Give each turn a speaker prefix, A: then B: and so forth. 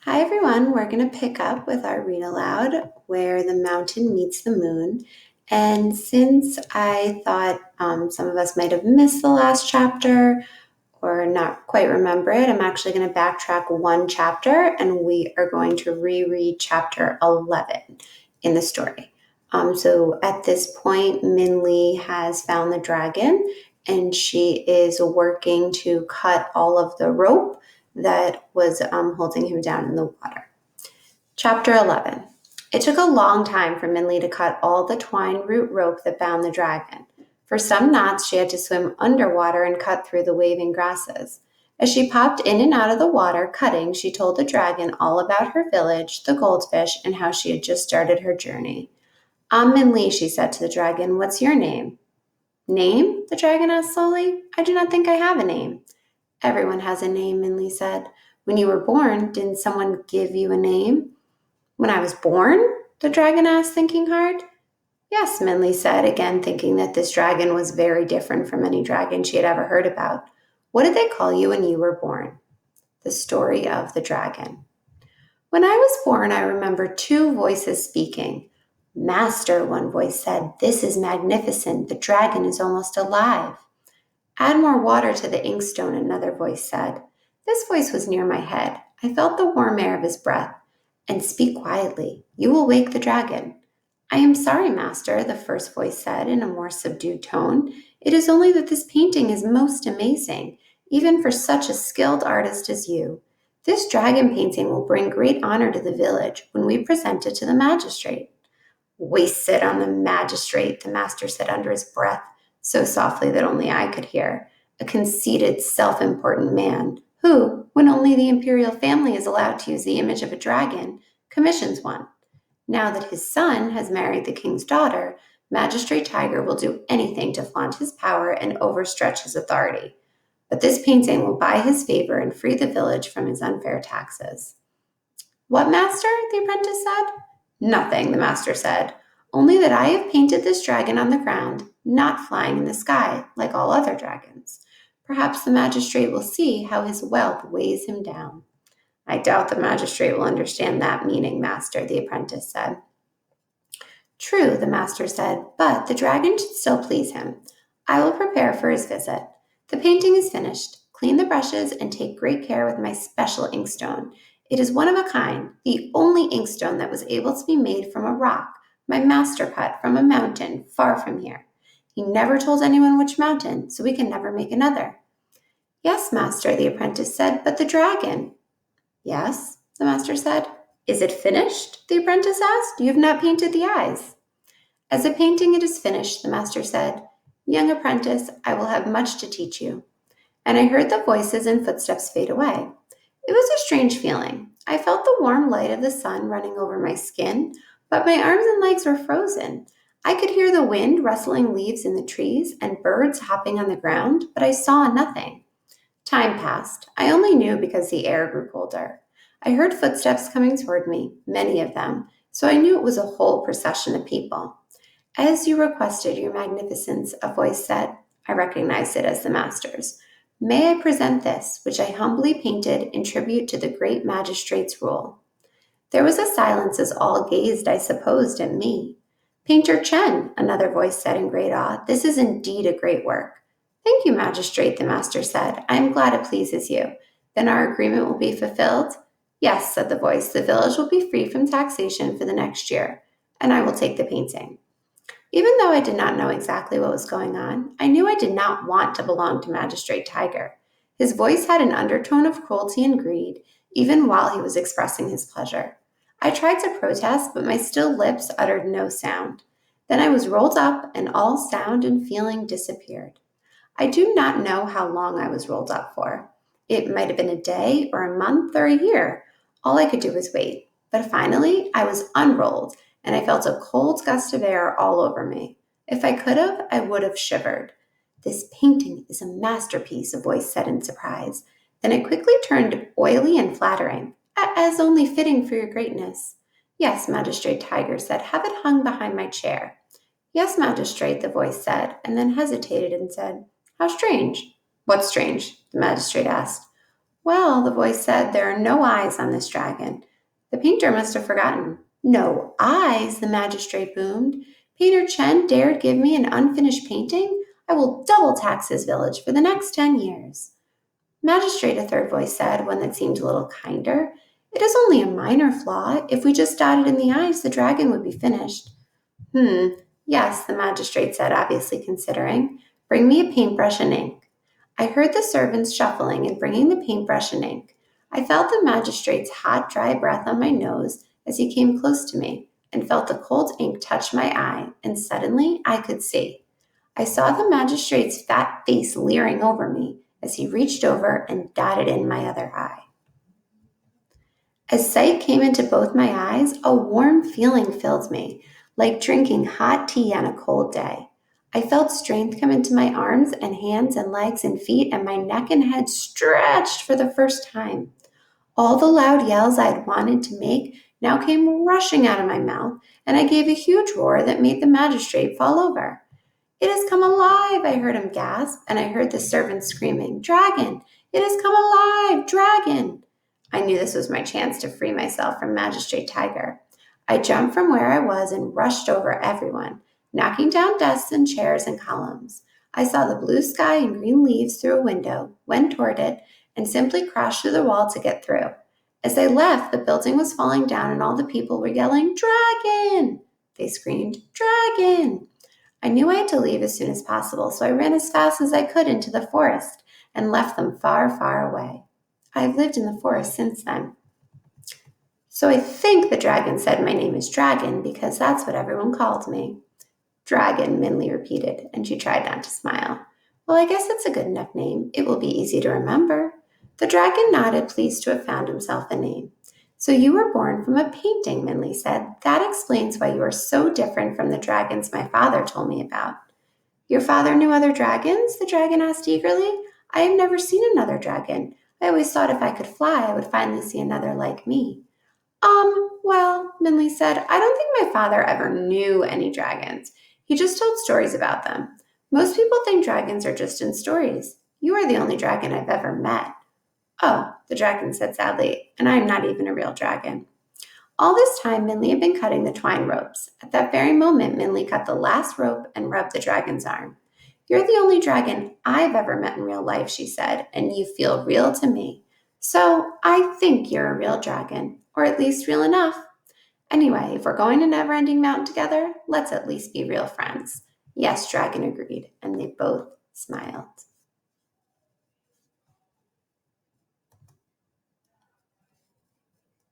A: Hi everyone, we're going to pick up with our read aloud where the mountain meets the moon. And since I thought some of us might have missed the last chapter or not quite remember it, I'm actually going to backtrack one chapter and we are going to reread chapter 11 in the story. So at this point, Minli has found the dragon and she is working to cut all of the rope that was holding him down in the water. Chapter 11. It took a long time for Minli to cut all the twine root rope that bound the dragon. For some knots, she had to swim underwater and cut through the waving grasses. As she popped in and out of the water, cutting, she told the dragon all about her village, the goldfish, and how she had just started her journey. I'm Minli, she said to the dragon. What's your name? Name? The dragon asked slowly. I do not think I have a name. Everyone has a name, Minli said. When you were born, didn't someone give you a name? When I was born? The dragon asked, thinking hard. Yes, Minli said, again thinking that this dragon was very different from any dragon she had ever heard about. What did they call you when you were born? The story of the dragon. When I was born, I remember two voices speaking. Master, one voice said, this is magnificent. The dragon is almost alive. Add more water to the inkstone, another voice said. This voice was near my head. I felt the warm air of his breath. And speak quietly. You will wake the dragon. I am sorry, master, the first voice said in a more subdued tone. It is only that this painting is most amazing, even for such a skilled artist as you. This dragon painting will bring great honor to the village when we present it to the magistrate. Waste it on the magistrate, the master said under his breath, so softly that only I could hear. A conceited, self-important man who, when only the imperial family is allowed to use the image of a dragon, commissions one. Now that his son has married the king's daughter, Magistrate Tiger will do anything to flaunt his power and overstretch his authority. But this painting will buy his favor and free the village from his unfair taxes. What, master? The apprentice said. Nothing, the master said. Only that I have painted this dragon on the ground, not flying in the sky like all other dragons. Perhaps the magistrate will see how his wealth weighs him down. I doubt the magistrate will understand that meaning, master, the apprentice said. True, the master said, but the dragon should still please him. I will prepare for his visit. The painting is finished. Clean the brushes and take great care with my special inkstone. It is one of a kind, the only inkstone that was able to be made from a rock my master cut from a mountain far from here. He never told anyone which mountain, so we can never make another. Yes, master, the apprentice said, but the dragon. Yes, the master said. Is it finished? The apprentice asked. You have not painted the eyes. As a painting it is finished, the master said. Young apprentice, I will have much to teach you. And I heard the voices and footsteps fade away. It was a strange feeling. I felt the warm light of the sun running over my skin, but my arms and legs were frozen. I could hear the wind rustling leaves in the trees and birds hopping on the ground, but I saw nothing. Time passed. I only knew because the air grew colder. I heard footsteps coming toward me, many of them, so I knew it was a whole procession of people. As you requested, Your Magnificence, a voice said. I recognized it as the master's. May I present this, which I humbly painted in tribute to the great magistrate's rule? There was a silence as all gazed, I supposed, at me. Painter Chen, another voice said in great awe, this is indeed a great work. Thank you, magistrate, the master said. I am glad it pleases you. Then our agreement will be fulfilled? Yes, said the voice, the village will be free from taxation for the next year, and I will take the painting. Even though I did not know exactly what was going on, I knew I did not want to belong to Magistrate Tiger. His voice had an undertone of cruelty and greed, even while he was expressing his pleasure. I tried to protest, but my still lips uttered no sound. Then I was rolled up, and all sound and feeling disappeared. I do not know how long I was rolled up for. It might have been a day, or a month, or a year. All I could do was wait. But finally, I was unrolled, and I felt a cold gust of air all over me. If I could have, I would have shivered. This painting is a masterpiece, a voice said in surprise. Then it quickly turned oily and flattering, as only fitting for your greatness. Yes, Magistrate Tiger said, have it hung behind my chair. Yes, Magistrate, the voice said, and then hesitated and said, how strange. What's strange? The magistrate asked. Well, the voice said, there are no eyes on this dragon. The painter must have forgotten. No eyes, the magistrate boomed. Painter Chen dared give me an unfinished painting? I will double tax his village for the next 10 years. Magistrate, a third voice said, one that seemed a little kinder. It is only a minor flaw. If we just dotted in the eyes, the dragon would be finished. Yes, the magistrate said, obviously considering. Bring me a paintbrush and ink. I heard the servants shuffling and bringing the paintbrush and ink. I felt the magistrate's hot, dry breath on my nose as he came close to me and felt the cold ink touch my eye, and suddenly I could see. I saw the magistrate's fat face leering over me as he reached over and dotted in my other eye. As sight came into both my eyes, a warm feeling filled me, like drinking hot tea on a cold day. I felt strength come into my arms and hands and legs and feet, and my neck and head stretched for the first time. All the loud yells I'd wanted to make now came rushing out of my mouth, and I gave a huge roar that made the magistrate fall over. It has come alive, I heard him gasp, and I heard the servants screaming, Dragon! It has come alive! Dragon! I knew this was my chance to free myself from Magistrate Tiger. I jumped from where I was and rushed over everyone, knocking down desks and chairs and columns. I saw the blue sky and green leaves through a window, went toward it, and simply crashed through the wall to get through. As I left, the building was falling down and all the people were yelling, Dragon! They screamed, Dragon! I knew I had to leave as soon as possible, so I ran as fast as I could into the forest and left them far, far away. I have lived in the forest since then. So I think the dragon said my name is Dragon because that's what everyone called me. Dragon, Minley repeated, and she tried not to smile. Well, I guess it's a good enough name. It will be easy to remember. The dragon nodded, pleased to have found himself a name. So you were born from a painting, Minley said. That explains why you are so different from the dragons my father told me about. Your father knew other dragons? The dragon asked eagerly. I have never seen another dragon. I always thought if I could fly, I would finally see another like me. Well, Minley said, I don't think my father ever knew any dragons. He just told stories about them. Most people think dragons are just in stories. You are the only dragon I've ever met. Oh, the dragon said sadly, and I am not even a real dragon. All this time, Minley had been cutting the twine ropes. At that very moment, Minley cut the last rope and rubbed the dragon's arm. You're the only dragon I've ever met in real life, she said, and you feel real to me. So I think you're a real dragon, or at least real enough. Anyway, if we're going to Neverending Mountain together, let's at least be real friends. Yes, Dragon agreed, and they both smiled.